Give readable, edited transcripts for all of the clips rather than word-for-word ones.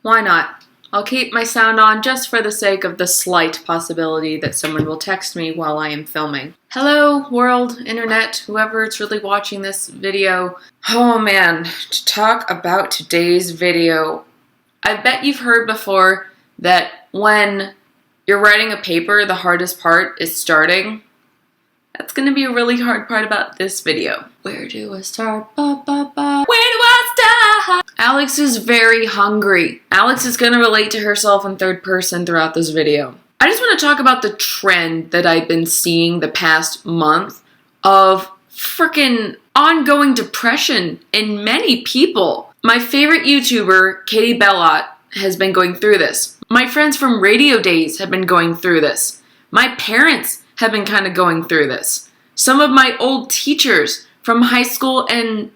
Why not? I'll keep my sound on just for the sake of the slight possibility that someone will text me while I am filming. Hello, world, internet, whoever's really watching this video. Oh man, to talk about today's video. I bet you've heard before that when you're writing a paper, the hardest part is starting. That's gonna be a really hard part about this video. Where do I start? Where do I start? Alex is very hungry. Alex is gonna relate to herself in third person throughout this video. I just want to talk about the trend that I've been seeing the past month of freaking ongoing depression in many people. My favorite YouTuber, Katie Bellot, has been going through this. My friends from radio days have been going through this. My parents have been kind of going through this. Some of my old teachers from high school and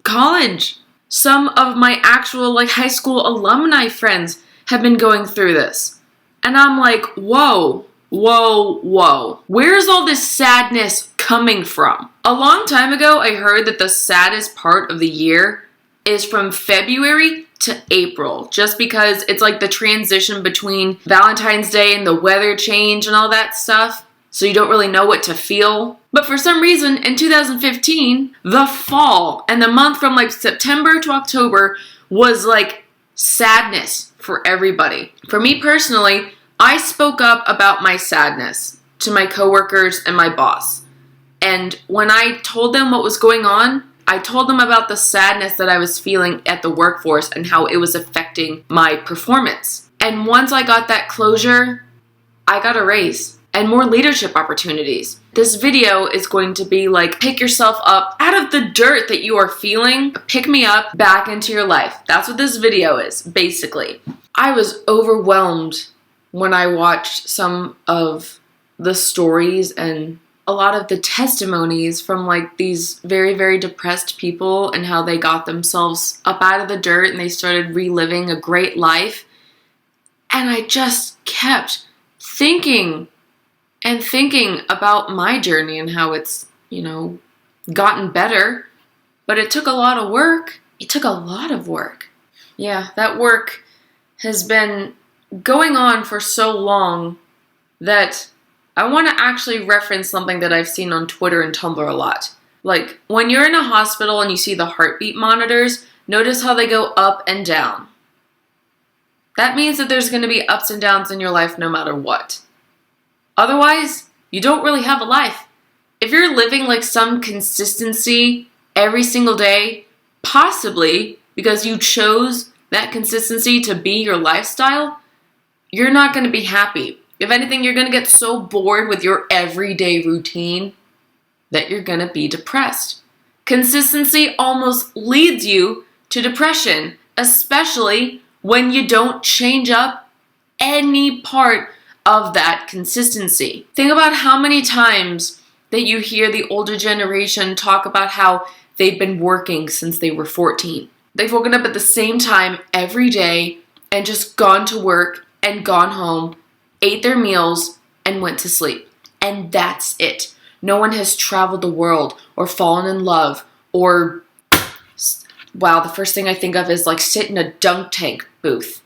college, some of my actual high school alumni friends have been going through this. And I'm like, whoa. Where's all this sadness coming from? A long time ago, I heard that the saddest part of the year is from February to April, just because it's like the transition between Valentine's Day and the weather change and all that stuff. So you don't really know what to feel. But for some reason, in 2015, the fall and the month from September to October was sadness for everybody. For me personally, I spoke up about my sadness to my coworkers and my boss. And when I told them what was going on, I told them about the sadness that I was feeling at the workforce and how it was affecting my performance. And once I got that closure, I got a raise and more leadership opportunities. This video is going to be pick yourself up out of the dirt that you are feeling, pick me up back into your life. That's what this video is, basically. I was overwhelmed when I watched some of the stories and a lot of the testimonies from these very, very depressed people and how they got themselves up out of the dirt and they started reliving a great life. And I just kept thinking about my journey and how it's, gotten better. But it took a lot of work. It took a lot of work. Yeah, that work has been going on for so long that I want to actually reference something that I've seen on Twitter and Tumblr a lot. When you're in a hospital and you see the heartbeat monitors, notice how they go up and down. That means that there's going to be ups and downs in your life no matter what. Otherwise, you don't really have a life. If you're living some consistency every single day, possibly because you chose that consistency to be your lifestyle, you're not going to be happy. If anything, you're going to get so bored with your everyday routine that you're going to be depressed. Consistency almost leads you to depression, especially when you don't change up any part of that consistency. Think about how many times that you hear the older generation talk about how they've been working since they were 14. They've woken up at the same time every day and just gone to work and gone home, ate their meals, and went to sleep. And that's it. No one has traveled the world or fallen in love or, wow, the first thing I think of is sit in a dunk tank booth.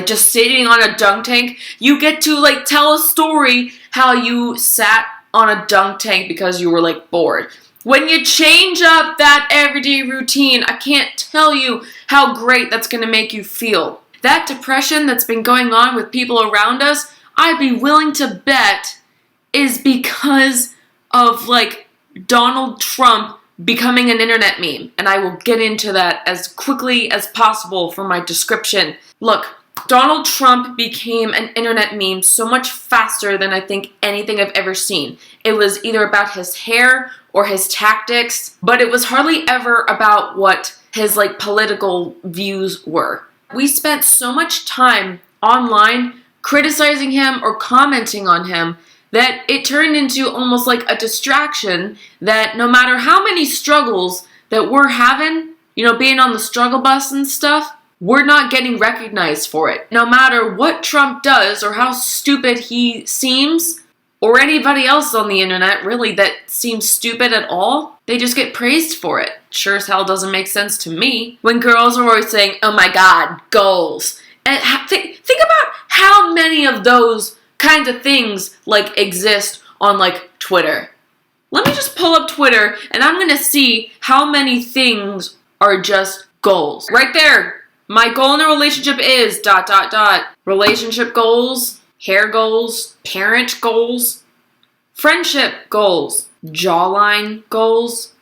Just sitting on a dunk tank, you get to tell a story how you sat on a dunk tank because you were bored. When you change up that everyday routine, I can't tell you how great that's going to make you feel. That depression that's been going on with people around us, I'd be willing to bet is because of Donald Trump becoming an internet meme. And I will get into that as quickly as possible for my description. Look, Donald Trump became an internet meme so much faster than I think anything I've ever seen. It was either about his hair or his tactics, but it was hardly ever about what his political views were. We spent so much time online criticizing him or commenting on him that it turned into almost a distraction that no matter how many struggles that we're having, being on the struggle bus and stuff, we're not getting recognized for it. No matter what Trump does or how stupid he seems, or anybody else on the internet really that seems stupid at all, they just get praised for it. Sure as hell doesn't make sense to me. When girls are always saying, oh my god, goals, And think about how many of those kinds of things like exist on like Twitter. Let me just pull up Twitter and I'm gonna see how many things are just goals. Right there. My goal in a relationship is ... Relationship goals, hair goals, parent goals, friendship goals, jawline goals.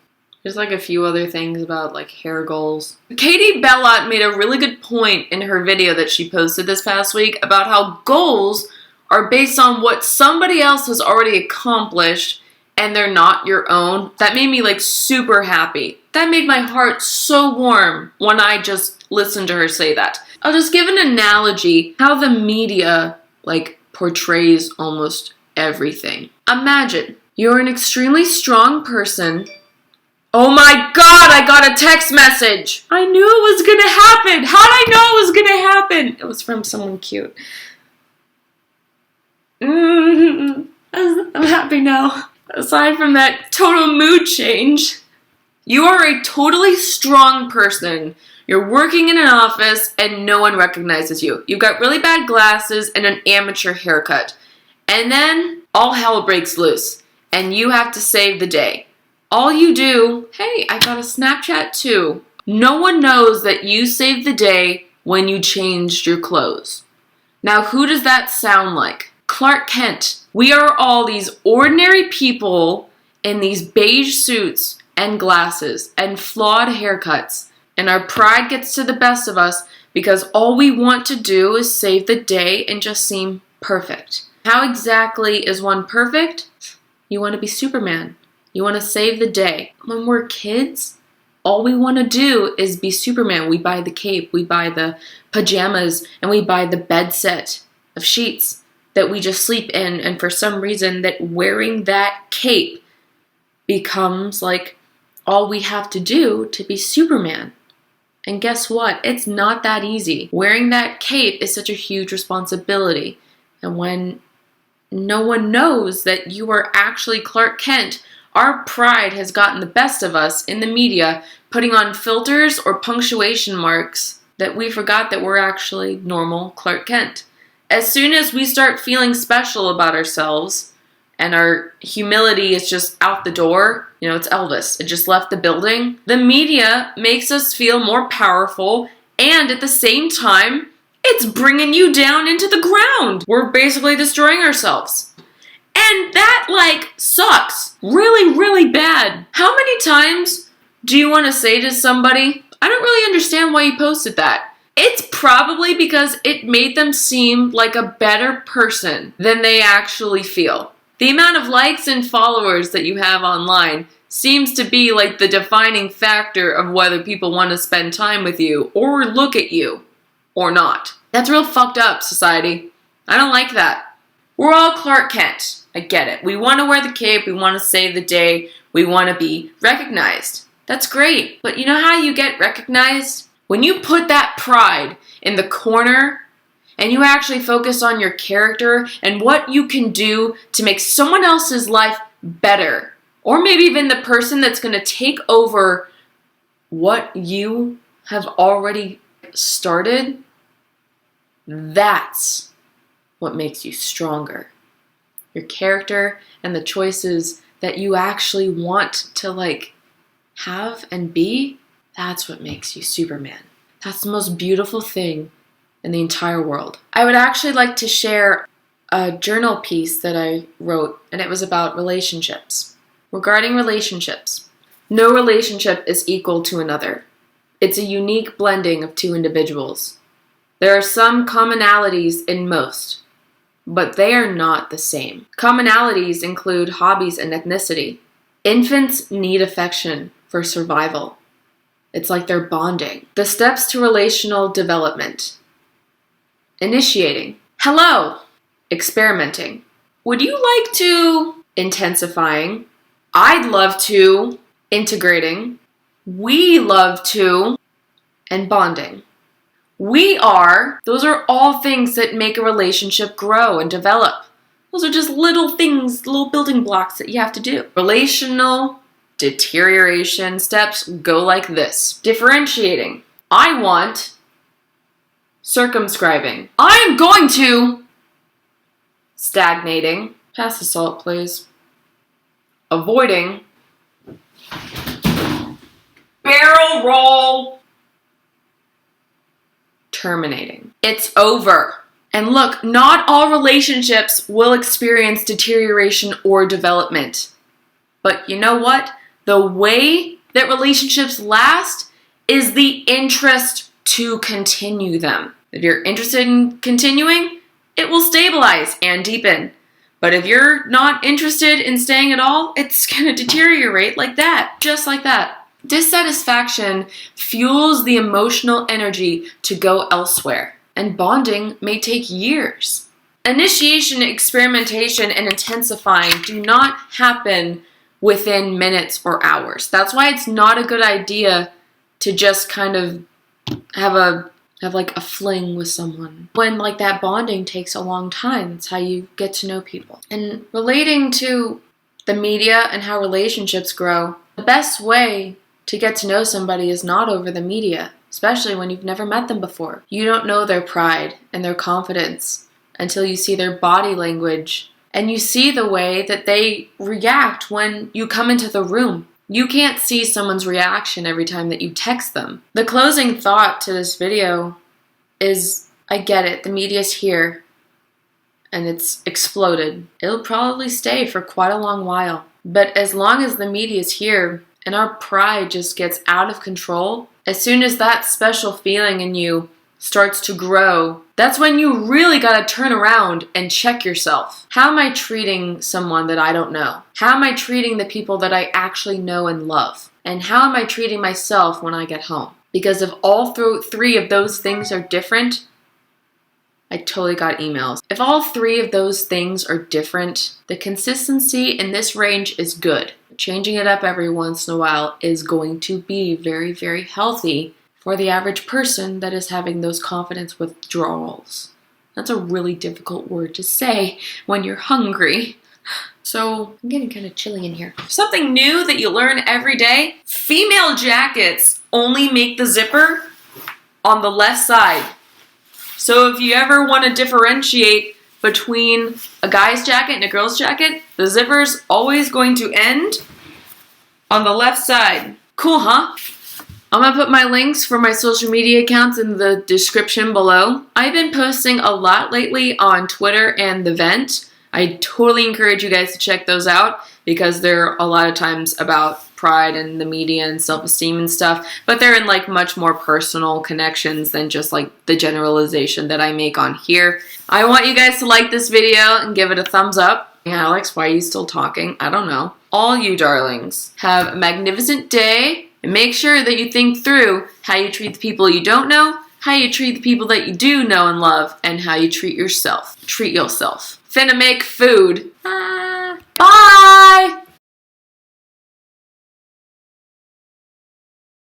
There's like a few other things about like hair goals. Katie Bellott made a really good point in her video that she posted this past week about how goals are based on what somebody else has already accomplished and they're not your own. That made me like super happy. That made my heart so warm when I just listened to her say that. I'll just give an analogy how the media like portrays almost everything. Imagine you're an extremely strong person. Oh my God, I got a text message. I knew it was gonna happen. How'd I know it was gonna happen? It was from someone cute. I'm happy now. Aside from that total mood change, you are a totally strong person. You're working in an office and no one recognizes you. You've got really bad glasses and an amateur haircut. And then all hell breaks loose and you have to save the day. All you do, hey, I got a Snapchat too. No one knows that you saved the day when you changed your clothes. Now, who does that sound like? Clark Kent. We are all these ordinary people in these beige suits and glasses and flawed haircuts. And our pride gets to the best of us because all we want to do is save the day and just seem perfect. How exactly is one perfect? You want to be Superman. You want to save the day. When we're kids, all we want to do is be Superman. We buy the cape, we buy the pajamas, and we buy the bed set of sheets that we just sleep in. And for some reason, that wearing that cape becomes like all we have to do to be Superman. And guess what? It's not that easy. Wearing that cape is such a huge responsibility. And when no one knows that you are actually Clark Kent, our pride has gotten the best of us in the media, putting on filters or punctuation marks that we forgot that we're actually normal Clark Kent. As soon as we start feeling special about ourselves and our humility is just out the door, you know, it's Elvis, it just left the building, the media makes us feel more powerful and at the same time, it's bringing you down into the ground. We're basically destroying ourselves. And that, like, sucks. Really, really bad. How many times do you want to say to somebody, I don't really understand why you posted that? It's probably because it made them seem like a better person than they actually feel. The amount of likes and followers that you have online seems to be like the defining factor of whether people want to spend time with you or look at you or not. That's real fucked up, society. I don't like that. We're all Clark Kent. I get it. We want to wear the cape. We want to save the day. We want to be recognized. That's great. But you know how you get recognized? When you put that pride in the corner and you actually focus on your character and what you can do to make someone else's life better. Or maybe even the person that's going to take over what you have already started. That's what makes you stronger. Your character and the choices that you actually want to like have and be, that's what makes you Superman. That's the most beautiful thing in the entire world. I would actually like to share a journal piece that I wrote, and it was about relationships. Regarding relationships, no relationship is equal to another. It's a unique blending of two individuals. There are some commonalities in most, but they are not the same. Commonalities include hobbies and ethnicity. Infants need affection for survival. It's like they're bonding. The steps to relational development. Initiating. Hello. Experimenting. Would you like to? Intensifying. I'd love to. Integrating. We love to. And bonding. We are. Those are all things that make a relationship grow and develop. Those are just little things, little building blocks that you have to do. Relational deterioration steps go like this. Differentiating. I want Circumscribing. I'm going to. Stagnating. Pass the salt, please. Avoiding. Barrel roll. Terminating. It's over. And look, not all relationships will experience deterioration or development. But you know what? The way that relationships last is the interest to continue them. If you're interested in continuing, it will stabilize and deepen. But if you're not interested in staying at all, it's going to deteriorate like that, just like that. Dissatisfaction fuels the emotional energy to go elsewhere, and bonding may take years. Initiation, experimentation, and intensifying do not happen within minutes or hours. That's why it's not a good idea to just kind of have like a fling with someone. When like that bonding takes a long time, that's how you get to know people. And relating to the media and how relationships grow, the best way to get to know somebody is not over the media, especially when you've never met them before. You don't know their pride and their confidence until you see their body language and you see the way that they react when you come into the room. You can't see someone's reaction every time that you text them. The closing thought to this video is, I get it, the media's here and it's exploded. It'll probably stay for quite a long while. But as long as the media's here and our pride just gets out of control, as soon as that special feeling in you starts to grow, that's when you really gotta turn around and check yourself. How am I treating someone that I don't know? How am I treating the people that I actually know and love? And how am I treating myself when I get home? Because if all three of those things are different, I totally got emails. If all three of those things are different, the consistency in this range is good. Changing it up every once in a while is going to be very, very healthy for the average person that is having those confidence withdrawals. That's a really difficult word to say when you're hungry. So I'm getting kind of chilly in here. Something new that you learn every day. Female jackets only make the zipper on the left side. So if you ever want to differentiate between a guy's jacket and a girl's jacket, the zipper's always going to end on the left side. Cool, huh? I'm gonna put my links for my social media accounts in the description below. I've been posting a lot lately on Twitter and The Vent. I totally encourage you guys to check those out because they're a lot of times about pride and the media and self-esteem and stuff, but they're in like much more personal connections than just like the generalization that I make on here. I want you guys to like this video and give it a thumbs up. Alex, why are you still talking? I don't know. All you darlings, have a magnificent day. And make sure that you think through how you treat the people you don't know, how you treat the people that you do know and love, and how you treat yourself. Treat yourself. Finna make food. Bye!